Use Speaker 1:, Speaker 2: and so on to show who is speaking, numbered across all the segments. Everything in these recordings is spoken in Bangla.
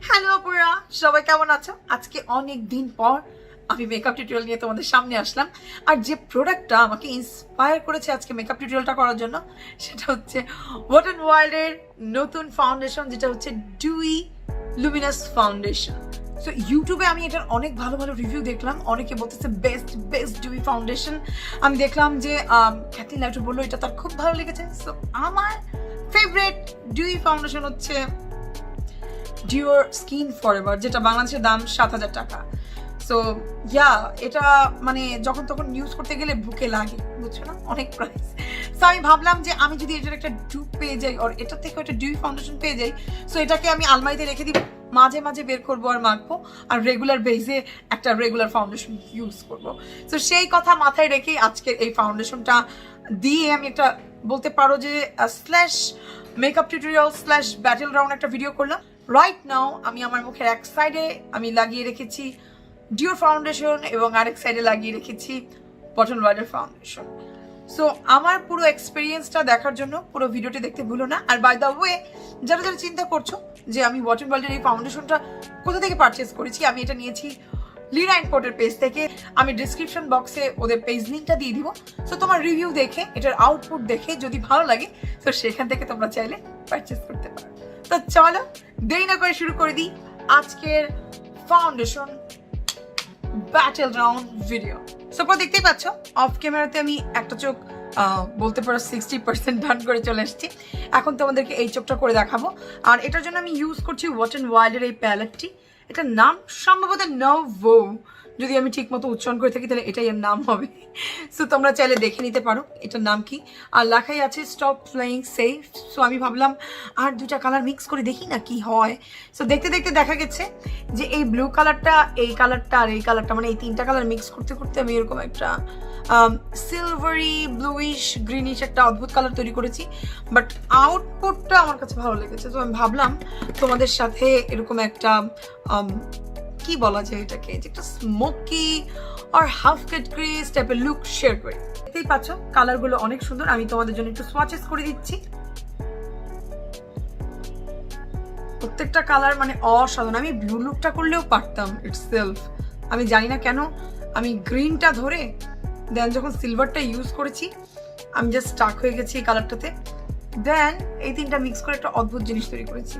Speaker 1: হ্যালো আপুরা, সবাই কেমন আছো? আজকে অনেক দিন পর আমি মেকআপ টিউটোরিয়াল নিয়ে তোমাদের সামনে আসলাম। আর যে প্রোডাক্টটা আমাকে ইন্সপায়ার করেছে আজকে মেকআপ টিউটোরিয়ালটা করার জন্য, সেটা হচ্ছে ওয়েট অ্যান্ড ওয়াইল্ডের নতুন ফাউন্ডেশন, যেটা হচ্ছে ডিউই লুমিনাস ফাউন্ডেশন। সো ইউটিউবে আমি এটার অনেক ভালো ভালো রিভিউ দেখলাম, অনেকে বলতেছে বেস্ট বেস্ট ডিউই ফাউন্ডেশন। আমি দেখলাম যে ক্যাথলিন লাইটু বললো এটা তার খুব ভালো লেগেছে। সো আমার ফেভারিট ডিউই ফাউন্ডেশন হচ্ছে ডিওর স্কিন ফরএভার, যেটা বাংলাদেশের দাম 7,000 টাকা। সো এটা মানে যখন তখন ইউজ করতে গেলে বুকে লাগে, বুঝছো না, অনেক প্রাইস। সো আমি ভাবলাম যে আমি যদি এটার একটা ডিউপ পেয়ে যাই, আর এটার থেকে একটা ডিউই ফাউন্ডেশন পেয়ে যাই, সো এটাকে আমি আলমারিতে রেখে দিব, মাঝে মাঝে বের করবো আর মাখবো, আর রেগুলার বেসে একটা রেগুলার ফাউন্ডেশন ইউজ করবো। সো সেই কথা মাথায় রেখেই আজকের এই ফাউন্ডেশনটা দিয়ে আমি একটা বলতে পারো যে slash makeup tutorial slash battle round একটা ভিডিও করলাম। রাইট নাও আমি আমার মুখের এক সাইডে আমি লাগিয়ে রেখেছি ডিওর ফাউন্ডেশন এবং আরেক সাইডে লাগিয়ে রেখেছি ওয়েট অ্যান্ড ওয়াইল্ডের ফাউন্ডেশন। সো আমার পুরো এক্সপিরিয়েন্সটা দেখার জন্য পুরো ভিডিওটি দেখতে ভুলো না। আর বাই দ্য ওয়ে, যারা যারা চিন্তা করছো যে আমি ওয়েট অ্যান্ড ওয়াইল্ডের এই ফাউন্ডেশনটা কোথা থেকে পারচেস করেছি, আমি এটা নিয়েছি লিরা এন্ড কোটের পেজ থেকে। আমি ডিসক্রিপশন বক্সে ওদের পেজ লিঙ্কটা দিয়ে দিব। সো তোমার রিভিউ দেখে, এটার আউটপুট দেখে যদি ভালো লাগে, তো সেখান থেকে তোমরা চাইলে পারচেস করতে পারো। তো চলো দেরি না করে শুরু করে দিই আজকের foundation battle round video. So দেখতেই পাচ্ছ অফ ক্যামেরাতে আমি একটা চোখ বলতে পারো 60% ডান করে চলে এসেছি। এখন তোমাদেরকে এই চোখটা করে দেখাবো। আর এটার জন্য আমি ইউজ করছি ওয়েট অ্যান্ড ওয়াইল্ডের এই প্যালেটটি। এটার নাম সম্ভবত নোভো, যদি আমি ঠিক মতো উচ্চারণ করে থাকি তাহলে এটাই এর নাম হবে। সো তোমরা চাইলে দেখে নিতে পারো এটার নাম কি। আর লেখাই আছে স্টপ প্লেইং সেফ। সো আমি ভাবলাম আর দুটা কালার মিক্স করে দেখি না কি হয়। সো দেখতে দেখতে দেখা গেছে যে এই ব্লু কালারটা, এই কালারটা আর এই কালারটা, মানে এই তিনটা কালার মিক্স করতে করতে আমি এরকম একটা সিলভারি ব্লুইশ গ্রিনিশ একটা অদ্ভুত কালার তৈরি করেছি। বাট আউটপুটটা আমার কাছে ভালো লেগেছে। তো আমি ভাবলাম তোমাদের সাথে এরকম একটা কি বলা যায় এটাকে, যে একটা স্মোকি আর হাফ কাট গ্রেস টাইপের লুক শেয়ার করি। দেখতেই পাচ্ছ কালারগুলো অনেক সুন্দর। আমি তোমাদের জন্য একটু সোয়াচেস করে দিচ্ছি। প্রত্যেকটা কালার মানে অসাধারণ। আমি ব্লু লুকটা করলেও পারতাম ইটসেলফ। আমি জানি না কেন আমি গ্রিনটা ধরে দেন যখন সিলভারটা ইউজ করেছি আমি জাস্ট স্টাক হয়ে গেছি এই কালারটাতে। দেন এই তিনটা মিক্স করে একটা অদ্ভুত জিনিস তৈরি করেছি।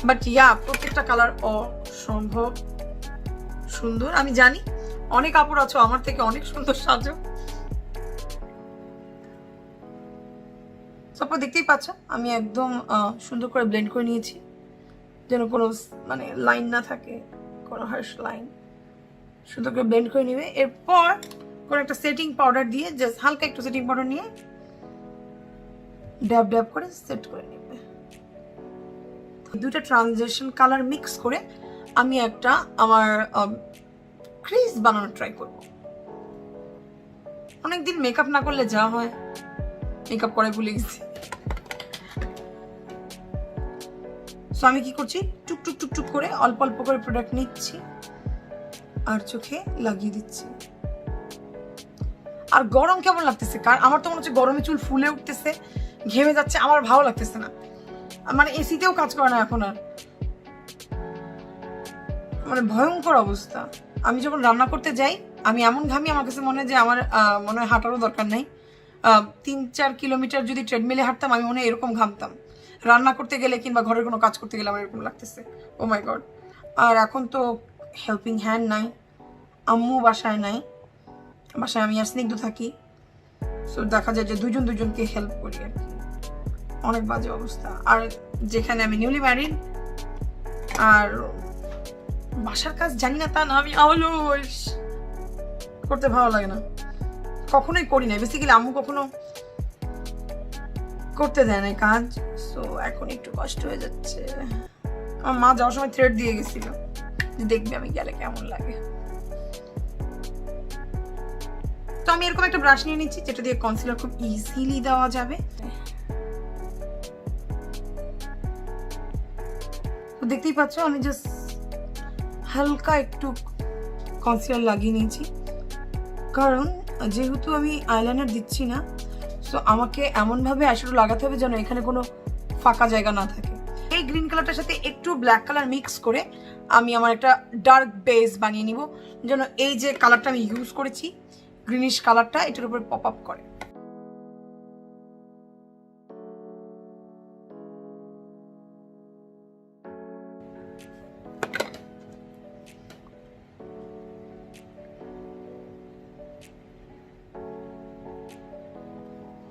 Speaker 1: বাট প্রত্যেকটা কালার অসম্ভব সুন্দর। আমি জানি অনেক আপুর আছো আমার থেকে অনেক সুন্দর সাজো। তারপর দেখতেই পাচ্ছ আমি একদম সুন্দর করে ব্লেন্ড করে নিয়েছি, যেন কোনো মানে লাইন না থাকে, কোনো হার্শ লাইন। সুন্দর করে ব্লেন্ড করে নিবে। এরপর কোনো একটা সেটিং পাউডার দিয়ে জাস্ট হালকা একটু সেটিং পাউডার নিয়ে ড্যাব ড্যাব করে সেট করে নিবে। দুটা ট্রানজিশন কালার মিক্স করে আমি একটা আমার ক্রিজ বানানোর ট্রাই করব। অনেকদিন মেকআপ না করলে যা হয়, মেকআপ করে ভুলে গেছি। সো আমি কি করছি, টুকটুক টুকটুক করে অল্প অল্প করে প্রোডাক্ট নিচ্ছি আর চোখে লাগিয়ে দিচ্ছি। আর গরম কেমন লাগতেছে? কারণ আমার তো মনে হচ্ছে গরমে চুল ফুলে উঠতেছে, ঘেমে যাচ্ছে, আমার ভালো লাগতেছে না। মানে এসিতেও কাজ করে না এখন আর, মানে ভয়ঙ্কর অবস্থা। আমি যখন রান্না করতে যাই আমি এমন ঘামি, আমার কাছে মনে হয় যে আমার মনে হয় হাঁটারও দরকার নাই। 3-4 কিলোমিটার যদি ট্রেডমিলে হাঁটতাম আমি মনে হয় এরকম ঘামতাম। রান্না করতে গেলে কিংবা ঘরের কোনো কাজ করতে গেলে আমার এরকম লাগতেছে। ও মাই গড। আর এখন তো হেল্পিং হ্যান্ড নাই, আম্মু বাসায় নাই, বাসায় আমি আর স্নিগ্ধ থাকি। সো দেখা যায় যে দুজন দুজনকে হেল্প করি আর কি। অনেক বাজে অবস্থা। আর যেখানে আমি নিউলি ম্যারিড আর বাসার কাজ জানি না তা না, আমি অলস করতে ভালো লাগে না, কখনোই করি না। বেসিক্যালি আম্মু কখনো করতে দেয় না কাজ। সো এখন একটু কষ্ট হয়ে যাচ্ছে। আমার মা যাওয়ার সময় থ্রেড দিয়ে গেছিল যে দেখবি আমি গেলে কেমন লাগে। তো আমি এরকম একটা ব্রাশ নিয়ে নিচ্ছি যেটা দিয়ে কনসিলার খুব ইজিলি দেওয়া যাবে। তো দেখতেই পাচ্ছ আমি জাস্ট হালকা একটু কনসিলার লাগিয়ে নিয়েছি, কারণ যেহেতু আমি আইলাইনার দিচ্ছি না, সো আমাকে এমনভাবে আইশ্যাডো লাগাতে হবে যেন এখানে কোনো ফাঁকা জায়গা না থাকে। এই গ্রিন কালারটার সাথে একটু ব্ল্যাক কালার মিক্স করে আমি আমার একটা ডার্ক বেস বানিয়ে নিব, যেন এই যে কালারটা আমি ইউজ করেছি গ্রিনিশ কালারটা এটার উপর পপ আপ করে।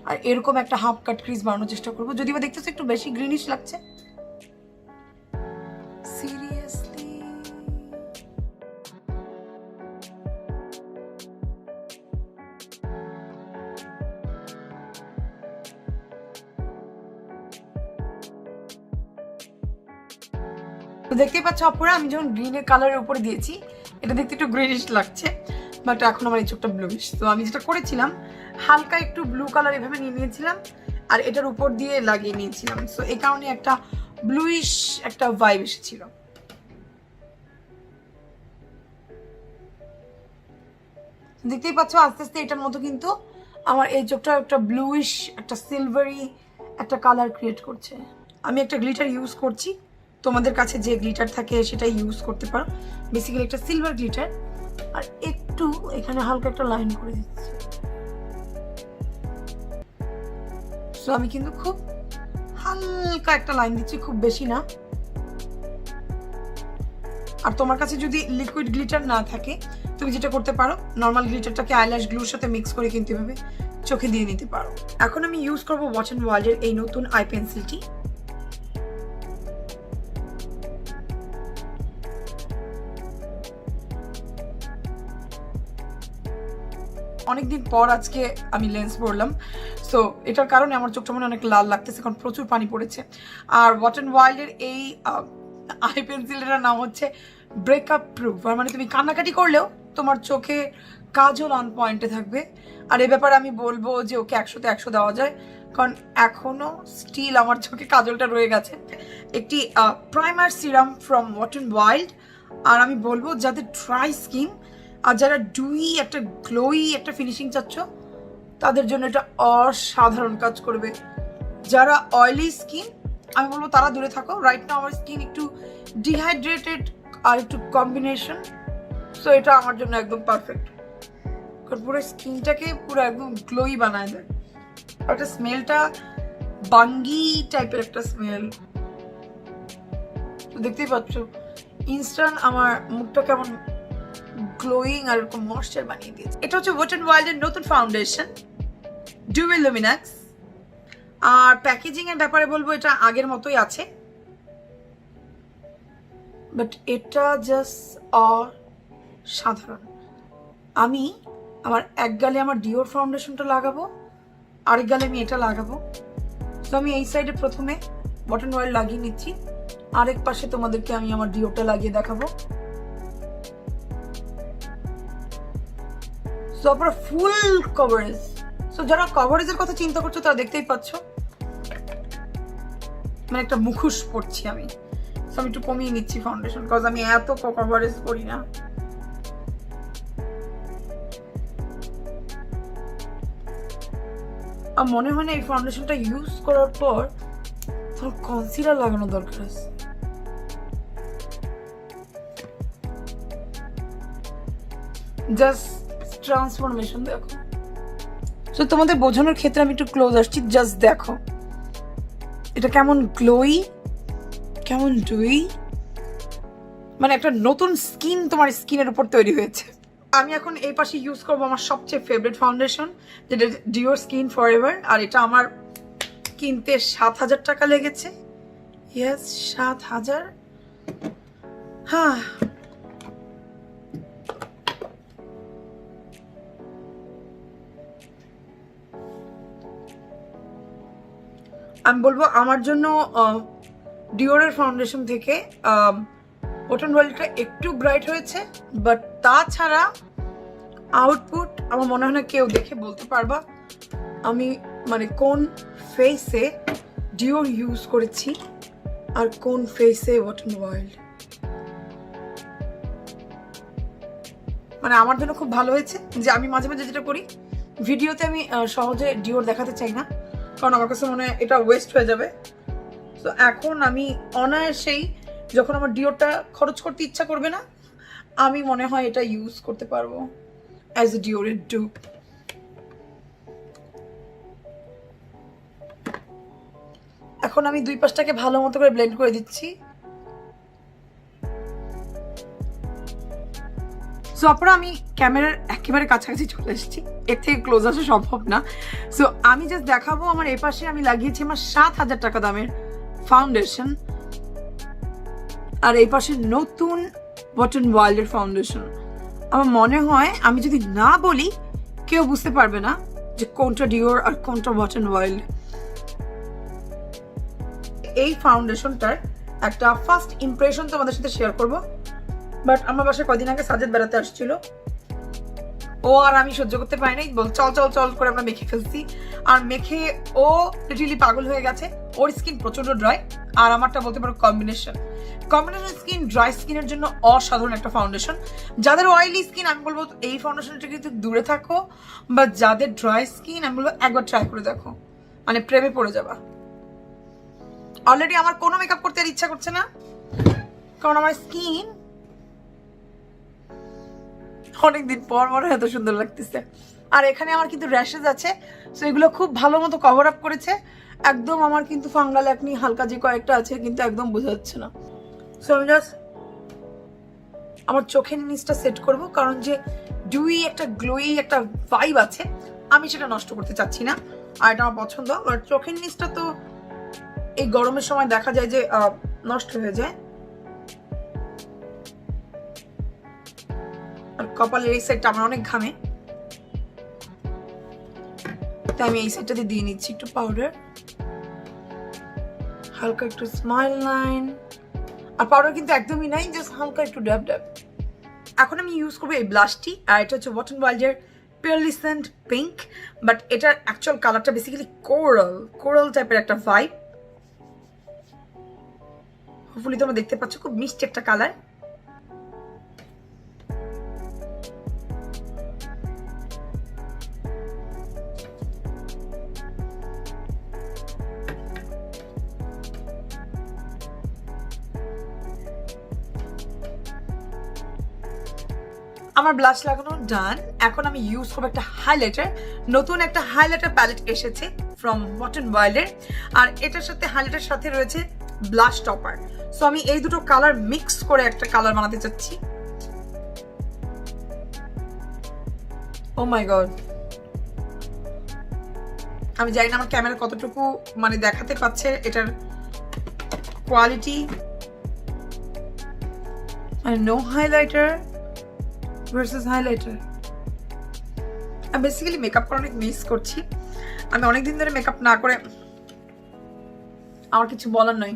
Speaker 1: আর এরকম একটা হাফ কাট ক্রিজ বানানোর চেষ্টা করবো, যদিও বা দেখতেছো একটু বেশি গ্রিনিশ লাগছে। সিরিয়াসলি দেখতেই পাচ্ছ আপুরা, আমি যখন গ্রিনের কালারের উপরে দিয়েছি এটা দেখতে একটু গ্রিনিশ লাগছে, বাট এখন আমার এই চোখটা ব্লুইশ। তো আমি যেটা করেছিলাম হালকা একটু ব্লু কালার এভাবে নিয়ে নিয়েছিলাম আর এটার উপর দিয়ে লাগিয়ে নিয়েছিলাম, সো এই কারণে একটা ব্লুইশ একটা ভাইব এসেছিল। দেখতেই পাচ্ছ আস্তে আস্তে এটার মতো কিন্তু আমার এই চোখটা একটা ব্লুইশ একটা সিলভারি একটা কালার ক্রিয়েট করছে। আমি একটা গ্লিটার ইউজ করছি, তোমাদের কাছে যে গ্লিটার থাকে সেটা ইউজ করতে পারো, বেসিক্যালি একটা সিলভার গ্লিটার। আর একটু এখানে হালকা একটা লাইন করে দিচ্ছি। সো আমি কিন্তু খুব হালকা একটা লাইন দিচ্ছি, খুব বেশি না। আর তোমার কাছে যদি লিকুইড গ্লিটার না থাকে তুমি যেটা করতে পারো নর্মাল গ্লিটারটাকে আইল্যাশ গ্লুর সাথে মিক্স করে কিন্তু এভাবে চোখে দিয়ে নিতে পারো। এখন আমি ইউজ করবো ওয়াচ এন্ড ওয়াইল্ডের এই নতুন আই পেন্সিলটি। অনেকদিন পর আজকে আমি লেন্স পরলাম, সো এটার কারণে আমার চোখটা মনে অনেক লাল লাগতেছে কারণ প্রচুর পানি পড়েছে। আর ওয়াচ এন্ড ওয়াইল্ডের এই আই পেন্সিলটার নাম হচ্ছে ব্রেকআপ প্রুফ, আর মানে তুমি কান্নাকাটি করলেও তোমার চোখে কাজল অন পয়েন্টে থাকবে। আর এই ব্যাপারে আমি বলবো যে ওকে 100-তে 100 দেওয়া যায়, কারণ এখনো স্টিল আমার চোখে কাজলটা রয়ে গেছে। একটি primer serum from wet and wild, আর আমি বলবো যাদের ড্রাই স্কিন আর যারা ডুই একটা গ্লোই একটা ফিনিশিং চাচ্ছ তাদের জন্য এটা অসাধারণ কাজ করবে। যারা অয়েলি স্কিন আমি বলবো তারা দূরে থাকো। রাইট নাও আমার স্কিন একটু ডিহাইড্রেটেড আর একটু কম্বিনেশন, সো এটা আমার জন্য একদম পারফেক্ট, কারণ পুরো স্কিনটাকে পুরো একদম গ্লোই বানায় দেয়। আর একটা স্মেলটা বাঙ্গি টাইপের একটা স্মেল, তো দেখতেই পাচ্ছ ইনস্ট্যান্ট আমার মুখটা কেমন গ্লোয়িং আর এরকম ময়েশ্চার বানিয়ে দিয়েছে। এটা হচ্ছে ওয়েট এন্ড ওয়াইল্ডের নতুন ফাউন্ডেশন ডিউ লুমিনাক্স। আর প্যাকেজিং এর ব্যাপারে বলবো এটা আগের মতোই আছে, বাট এটা জাস্ট অসাধারণ। আমি আমার এক গালে আমার ডিওর ফাউন্ডেশনটা লাগাবো, আরেক গালে আমি এটা লাগাবো। তো আমি এই সাইডে প্রথমে ওয়েট এন্ড ওয়াইল্ড লাগিয়ে নিচ্ছি, আরেক পাশে তোমাদেরকে আমি আমার ডিওরটা লাগিয়ে দেখাবো। সো আপনারা ফুল কভারেজ, সো যারা কভারেজের কথা চিন্তা করছো তারা দেখতেই পাচ্ছ মানে একটা মুখোশ পরছি আমি। সো আমি একটু কমিয়ে নিচ্ছি ফাউন্ডেশন, বিকজ আমি এত কভারেজ করি না। আর মনে হয় না এই ফাউন্ডেশনটা ইউজ করার পর তোর কনসিলার লাগানো দরকার আছে। জাস্ট ট্রান্সফরমেশন দেখো। তো তোমাদের বোঝানোর ক্ষেত্রে আমি একটু ক্লোজ আসছি, জাস্ট দেখো এটা কেমন গ্লোই কেমন ডুই, মানে একটা নতুন স্কিন তোমার স্কিনের উপর তৈরি হয়েছে। আমি এখন এই পাশে ইউজ করবো আমার সবচেয়ে ফেভারিট ফাউন্ডেশন, যেটা ডিওর স্কিন ফরএভার। আর এটা আমার কিনতে 7,000 টাকা লেগেছে। ইয়েস 7,000। হ্যাঁ আমি বলবো আমার জন্য ডিওরের ফাউন্ডেশন থেকে ওয়েট এন্ড ওয়াইল্ডটা একটু ব্রাইট হয়েছে, বাট তাছাড়া আউটপুট আমার মনে হয় না কেউ দেখে বলতে পারবা আমি মানে কোন ফেসে ডিওর ইউজ করেছি আর কোন ফেসে ওয়েট এন্ড ওয়াইল্ড। মানে আমার জন্য খুব ভালো হয়েছে যে আমি মাঝে মাঝে যেটা করি ভিডিওতে আমি সহজে ডিওর দেখাতে চাই না, কারণ আমার কাছে মনে হয় এটা ওয়েস্ট হয়ে যাবে। তো এখন আমি অনায়াসেই যখন আমার ডিওটা খরচ করতে ইচ্ছা করবে না, আমি মনে হয় এটা ইউজ করতে পারবো অ্যাজ এ ডিওরের ডুপ। এখন আমি দুই পাশটাকে ভালো মতো করে ব্লেন্ড করে দিচ্ছি। সো আপনারা আমি ক্যামেরার একেবারে কাছাকাছি চলে এসেছি, এর থেকে ক্লোজ আসা সম্ভব না। সো আমি জাস্ট দেখাবো আমার এ পাশে আমি লাগিয়েছি আমার 7,000 টাকা দামের ফাউন্ডেশন, আর এই পাশে নতুন ওয়েট এন্ড ওয়াইল্ডের ফাউন্ডেশন। আমার মনে হয় আমি যদি না বলি কেউ বুঝতে পারবে না যে কোনটা ডিওর আর কোনটা ওয়েট এন্ড ওয়াইল্ড। এই ফাউন্ডেশনটার একটা ফার্স্ট ইমপ্রেশন তোমাদের সাথে শেয়ার করব। বাট আমার বাসায় কদিন আগে সাজেদ বেড়াতে আসছিল, ও আর আমি সহ্য করতে পারি নাই, বল চল চল চল করে আমরা মেখে ফেলছি। আর মেখে ও লিটারলি পাগল হয়ে গেছে। ওর স্কিন প্রচন্ড ড্রাই, আর আমারটা বলতে পারো কম্বিনেশন স্কিন। ড্রাই স্কিনের জন্য অসাধারণ একটা ফাউন্ডেশন। যাদের অয়েলি স্কিন আমি বলবো এই ফাউন্ডেশনটা কিন্তু দূরে থাকো, বা যাদের ড্রাই স্কিন আমি বলবো একবার ট্রাই করে দেখো, মানে প্রেমে পড়ে যাবা। অলরেডি আমার কোনো মেকআপ করতে আর ইচ্ছা করছে না, কারণ আমার স্কিন অনেকদিন পর মনে এত সুন্দর লাগতেছে। আর এখানে আমার কিন্তু র্যাশেস আছে, সো এগুলো খুব ভালো মতো কভার আপ করেছে একদম। আমার কিন্তু ফাঙ্গাল একনি হালকা যে কয়েকটা আছে কিন্তু একদম বোঝা যাচ্ছে না। সো আমি জাস্ট আমার চোখের নিচটা সেট করব, কারণ যে ডুই একটা গ্লোই একটা ভাইব আছে, আমি সেটা নষ্ট করতে চাচ্ছি না। আর এটা আমার পছন্দ। আর চোখের নিচটা তো এই গরমের সময় দেখা যায় যে নষ্ট হয়ে যায়। আর কপালের এই সাইডটা আমার অনেক ঘামে, তাই আমি এই সাইডটাতে দিয়ে নিচ্ছি একটু পাউডার, হালকা একটু স্মাইল লাইন। আর পাউডার কিন্তু একদমই নাই, জাস্ট হালকা একটু ড্যাব ড্যাব। এখন আমি ইউজ করবো এই ব্লাশটি, আর এটা হচ্ছে ওয়েট এন্ড ওয়াইল্ডের পেয়ারলিসেন্ট পিঙ্ক, বাট এটার অ্যাকচুয়াল কালারটা বেসিক্যালি কোরাল টাইপের একটা ভাইব। হোপফুলি তোমরা দেখতে পাচ্ছ, খুব মিষ্টি একটা কালার। আমার ব্লাশ লাগানো ডান। এখন আমি ইউজ করবো একটা হাইলাইটার। নতুন একটা হাইলাইটার প্যালেট এসেছে ফ্রম ওয়েট এন্ড ওয়াইল্ডের, আর এটার সাথে হাইলাইটার সাথে রয়েছে ব্লাশ টপার। সো আমি এই দুটো কালার মিক্স করে একটা কালার বানাতে চাচ্ছি। ও মাই গড, আমি জানি না আমার ক্যামেরা কতটুকু মানে দেখাতে পাচ্ছে এটার কোয়ালিটি। মানে নো হাইলাইটার ভার্সেস হাইলাইটার। আমি বেসিক্যালি মেকআপ করা অনেক মিস করছি। আমি অনেকদিন ধরে মেকআপ না করে, আমার কিছু বলার নাই,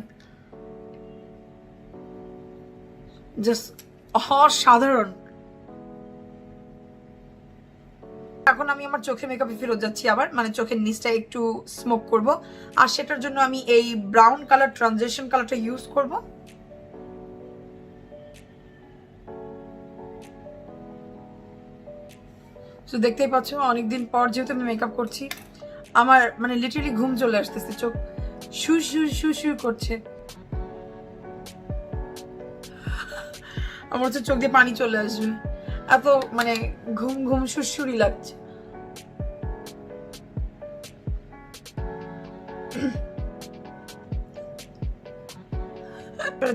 Speaker 1: জাস্ট অসাধারণ। এখন আমি আমার চোখে মেকআপে ফেরত যাচ্ছি আবার, মানে চোখের নিচটা একটু স্মোক করব, আর সেটার জন্য আমি এই ব্রাউন কালার ট্রানজিশন কালারটা ইউজ করব। তো দেখতেই পাচ্ছ অনেকদিন পর যেহেতু আমি মেকআপ করছি, আমার মানে লিটারালি ঘুম চলে আসতেছে, চোখ শু শু শু শু করছে। আমার হচ্ছে চোখ দিয়ে পানি চলে আসবে, এত মানে ঘুম ঘুম সুরসুরি লাগছে।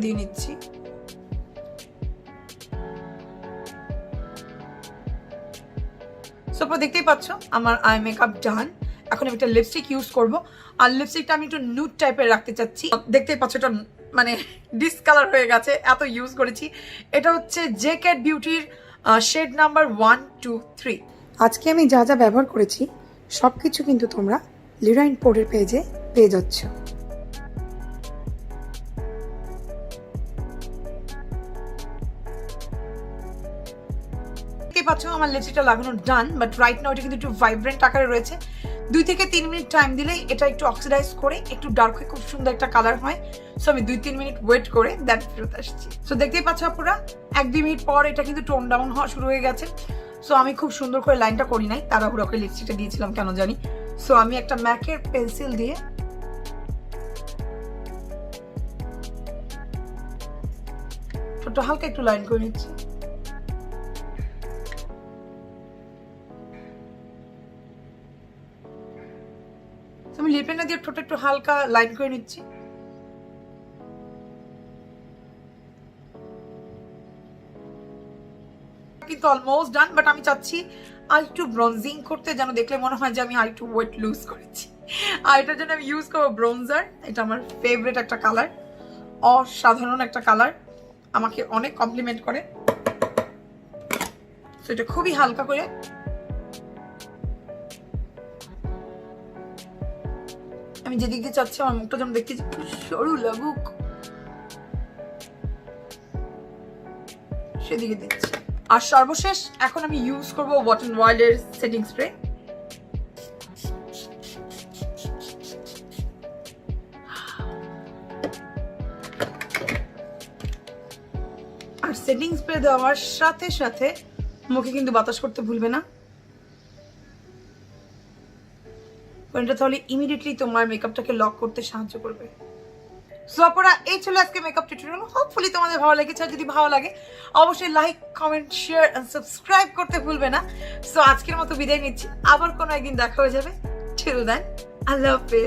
Speaker 1: দিয়ে নিচ্ছি। সো দেখতেই পাচ্ছ আমার আই মেকআপ ডান। এখন আমি একটা লিপস্টিক ইউজ করব, আর লিপস্টিকটা আমি একটু নুড টাইপের রাখতে চাচ্ছি। দেখতেই পাচ্ছ এটা মানে ডিসকালার হয়ে গেছে, এত ইউজ করেছি। এটা হচ্ছে জে ক্যাট বিউটির শেড নাম্বার 1, 2, 3। আজকে আমি যা যা ব্যবহার করেছি সবকিছু কিন্তু তোমরা লিরাইন পোর্টের পেজে পেয়ে যাচ্ছ। পাচ্ছ আমার লিপস্টিকটা লাগানো ডান, বাট রাইট নাও এটা কিন্তু একটু ভাইব্রেন্ট আকারে রয়েছে। 2 থেকে 3 মিনিট টাইম দিলে এটা একটু অক্সিডাইজ করে একটু ডার্ক হয়ে খুব সুন্দর একটা কালার হয়। সো আমি 2-3 মিনিট ওয়েট করে দেন ফেরত আসছি। সো দেখতেই পাচ্ছ আপুরা 1-2 মিনিট পর এটা কিন্তু টোন ডাউন হওয়া শুরু হয়ে গেছে। সো আমি খুব সুন্দর করে লাইনটা করি নাই, তাড়াহুড়ো করে লিপস্টিকটা দিয়েছিলাম কেন জানি। সো আমি একটা ম্যাকের পেন্সিল দিয়ে ঠোঁটটা হালকা একটু লাইন করে নিচ্ছি। আমি লিপ লাইনার দিয়ে ঠোঁটটা একটু হালকা লাইন করে নিচ্ছি। কিন্তু অলমোস্ট ডান, বাট আমি চাচ্ছি আর একটু ব্রঞ্জিং করতে, যেন দেখলে মনে হয় যে আমি আর একটু ওয়েট লুজ করেছি। আর এটার জন্য আমি ইউজ করবো ব্রোঞ্জার। এটা আমার ফেভারিট একটা কালার, অসাধারণ একটা কালার, আমাকে অনেক কমপ্লিমেন্ট করে। তো এটা খুবই হালকা করে আমি যেদিক দিয়ে চাচ্ছি আমার মুখটা যেন দেখতে সরু লাগুক সেদিকে দিচ্ছি। আর সর্বশেষ এখন আমি ইউজ করবো ওয়েট এন্ড ওয়াইল্ডের সেটিং স্প্রে। আর সেটিং স্প্রে দেওয়ার সাথে সাথে মুখে কিন্তু বাতাস করতে ভুলবে না, এটা তাহলে ইমিডিয়েটলি তোমার মেকআপটাকে লক করতে সাহায্য করবে। সো আপনারা এই ছিল আজকে মেকআপ টিউটোরিয়াল। হোপফুলি তোমাদের ভালো লেগেছে। আর যদি ভালো লাগে অবশ্যই like, comment, share and subscribe করতে ভুলবে না। সো আজকের মতো বিদায় নিচ্ছি, আবার কোনো একদিন দেখা হয়ে যাবে। টিল দেন, আল্লাহ হাফেজ।